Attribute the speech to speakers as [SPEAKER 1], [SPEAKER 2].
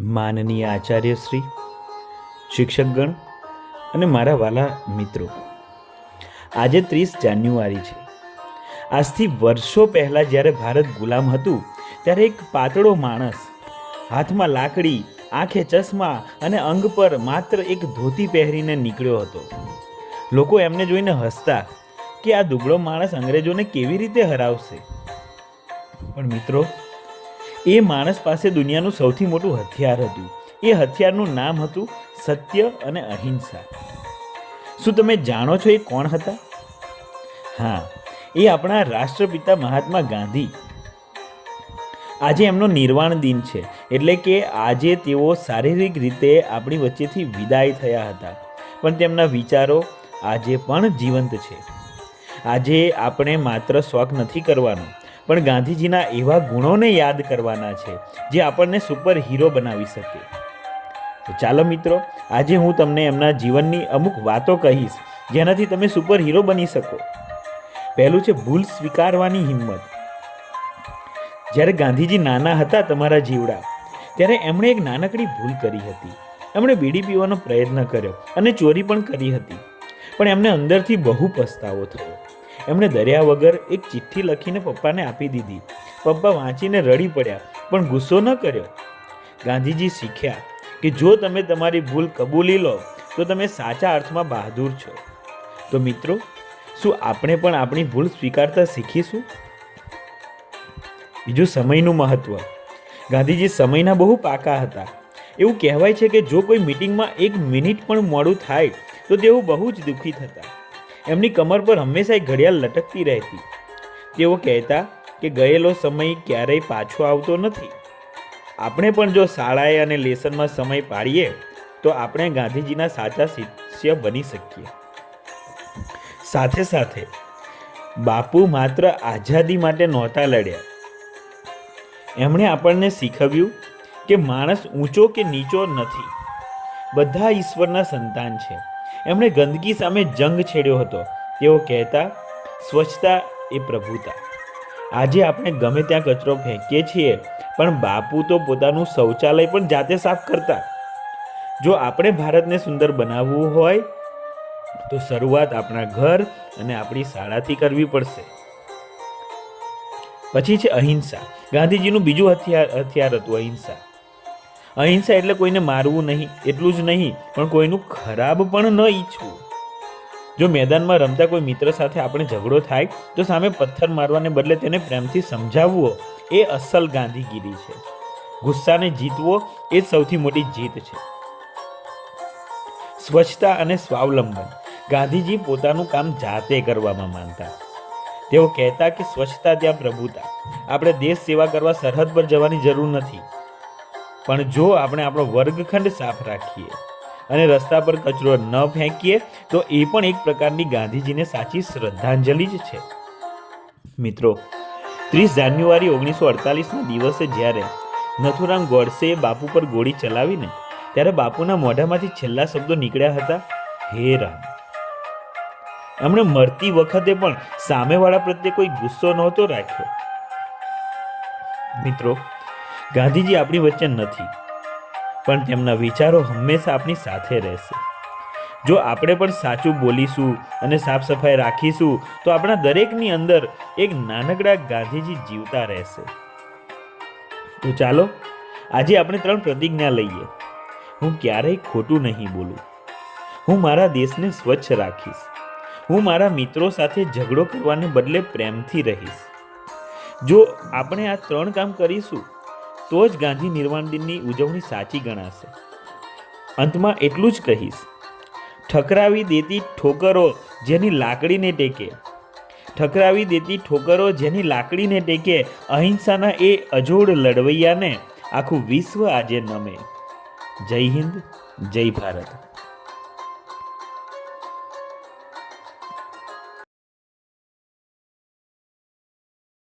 [SPEAKER 1] માનનીય આચાર્યશ્રી, શિક્ષકગણ અને મારા વાલા મિત્રો, આજે 30 જાન્યુઆરી છે. આજથી વર્ષો પહેલાં જ્યારે ભારત ગુલામ હતું ત્યારે એક પાતળો માણસ, હાથમાં લાકડી, આંખે ચશ્મા અને અંગ પર માત્ર એક ધોતી પહેરીને નીકળ્યો હતો. લોકો એમને જોઈને હસતા કે આ દુબળો માણસ અંગ્રેજોને કેવી રીતે હરાવશે. પણ મિત્રો, એ માણસ પાસે દુનિયાનું સૌથી મોટું હથિયાર હતું. એ હથિયારનું નામ હતું સત્ય અને અહિંસા. શું તમે જાણો છો એ કોણ હતા? હા, એ આપણા રાષ્ટ્રપિતા મહાત્મા ગાંધી. આજે એમનો નિર્વાણ દિન છે, એટલે કે આજે તેઓ શારીરિક રીતે આપણી વચ્ચેથી વિદાય થયા હતા, પણ તેમના વિચારો આજે પણ જીવંત છે. આજે આપણે માત્ર શોખ નથી કરવાનો, પણ ગાંધીજીના એવા ગુણોને યાદ કરવાના છે જે આપણને સુપર હીરો બનાવી શકે. તો ચાલો મિત્રો, આજે હું તમને એમના જીવનની અમુક વાતો કહીશ જેનાથી તમે સુપર હીરો બની શકો. પહેલું છે ભૂલ સ્વીકારવાની હિંમત. જ્યારે ગાંધીજી નાના હતા તમારા જીવડા, ત્યારે એમણે એક નાનકડી ભૂલ કરી હતી. એમણે બીડી પીવાનો પ્રયત્ન કર્યો અને ચોરી પણ કરી હતી, પણ એમને અંદરથી બહુ પસ્તાવો થયો. એમણે દર્યા વગર એક ચિઠ્ઠી લખીને પપ્પાને આપી દીધી. પપ્પા વાંચીને રડી પડ્યા, પણ ગુસ્સો ન કર્યો. ગાંધીજી શીખ્યા કે જો તમે તમારી ભૂલ કબૂલી લો તો તમે સાચા અર્થમાં બહાદુર છો. તો મિત્રો, શું આપણે પણ આપણી ભૂલ સ્વીકારતા શીખીશું? બીજું, સમયનું મહત્વ. ગાંધીજી સમયના બહુ પાકા હતા. એવું કહેવાય છે કે જો કોઈ મીટિંગમાં 1 મિનિટ પણ મોડું થાય તો તેઓ બહુ જ દુઃખી થતા. એમની કમર પર હંમેશા એક ઘડિયાળ લટકતી રહેતી. તેઓ કહેતા કે ગયેલો સમય ક્યારેય પાછો આવતો નથી. આપણે પણ જો શાળાએ અને લેસનમાં સમય પાડીએ તો આપણે ગાંધીજીના સાચા શિષ્ય બની શકીએ. સાથે સાથે બાપુ માત્ર આઝાદી માટે નહોતા લડ્યા. એમણે આપણને શીખવ્યું કે માણસ ઊંચો કે નીચો નથી, બધા ઈશ્વરના સંતાન છે. એમણે ગંદકી સામે જંગ છેડ્યો હતો. તેઓ કહેતા, સ્વચ્છતા એ પ્રભુતા. આજે આપણે ગમે ત્યાં કચરો ફેંકીએ છીએ, પણ બાપુ તો પોતાનું શૌચાલય પણ જાતે સાફ કરતા. જો આપણે ભારતને સુંદર બનાવવું હોય તો શરૂઆત આપણા ઘર અને આપણી શાળાથી કરવી પડશે. પછી છે અહિંસા. ગાંધીજીનું બીજું હથિયાર હતું અહિંસા. અહિંસા એટલે કોઈને મારવું નહીં, એટલું જ નહીં, પણ કોઈનું ખરાબ પણ ન ઈચ્છવું. જો મેદાનમાં રમતા કોઈ મિત્ર સાથે આપણે ઝઘડો થાય તો સામે પથ્થર મારવાને બદલે તેને પ્રેમથી સમજાવવો, એ અસલ ગાંધીગીરી છે. ગુસ્સાને જીતવો એ જ સૌથી મોટી જીત છે. સ્વચ્છતા અને સ્વાવલંબન. ગાંધીજી પોતાનું કામ જાતે કરવામાં માનતા. તેઓ કહેતા કે સ્વચ્છતા ત્યાં પ્રભુતા. આપણે દેશ સેવા કરવા સરહદ પર જવાની જરૂર નથી, પણ જો આપણે આપણો વર્ગખંડ સાફ રાખીએ અને રસ્તા પર કચરો ન ફેંકીએ તો એ પણ એક પ્રકારની ગાંધીજીને સાચી શ્રદ્ધાંજલિ જ છે. મિત્રો, 30 જાન્યુઆરી 1948ના દિવસે જ્યારે નથુરામ ગોડસેએ બાપુ પર ગોળી ચલાવીને, ત્યારે બાપુના મોઢામાંથી છેલ્લા શબ્દો નીકળ્યા હતા, હે રામ. એમણે મરતી વખતે પણ સામેવાળા પ્રત્યે કોઈ ગુસ્સો નહોતો રાખ્યો. મિત્રો, ગાંધીજી આપણી વચ્ચે નથી, પણ તેમના વિચારો હંમેશા આપણી સાથે રહેશે. જો આપણે પણ સાચું બોલીશું અને સાફ સફાઈ રાખીશું તો આપણા દરેકની અંદર એક નાનકડા ગાંધીજી જીવતા રહેશે. તો ચાલો, આજે આપણે 3 પ્રતિજ્ઞા લઈએ. હું ક્યારેય ખોટું નહીં બોલું. હું મારા દેશને સ્વચ્છ રાખીશ. હું મારા મિત્રો સાથે ઝઘડો કરવાને બદલે પ્રેમથી રહીશ. જો આપણે આ 3 કામ કરીશું તો જ ગાંધી નિર્વાણ દિનની ઉજવણી સાચી ગણાશે. અંતમાં એટલું જ કહીશ, ઠકરાવી દેતી ઠોકરો જેની લાકડીને ટેકે, ઠકરાવી દેતી ઠોકરો જેની લાકડીને ટેકે, અહિંસાના એ અજોડ લડવૈયાને આખું વિશ્વ આજે નમે. જય હિન્દ, જય ભારત.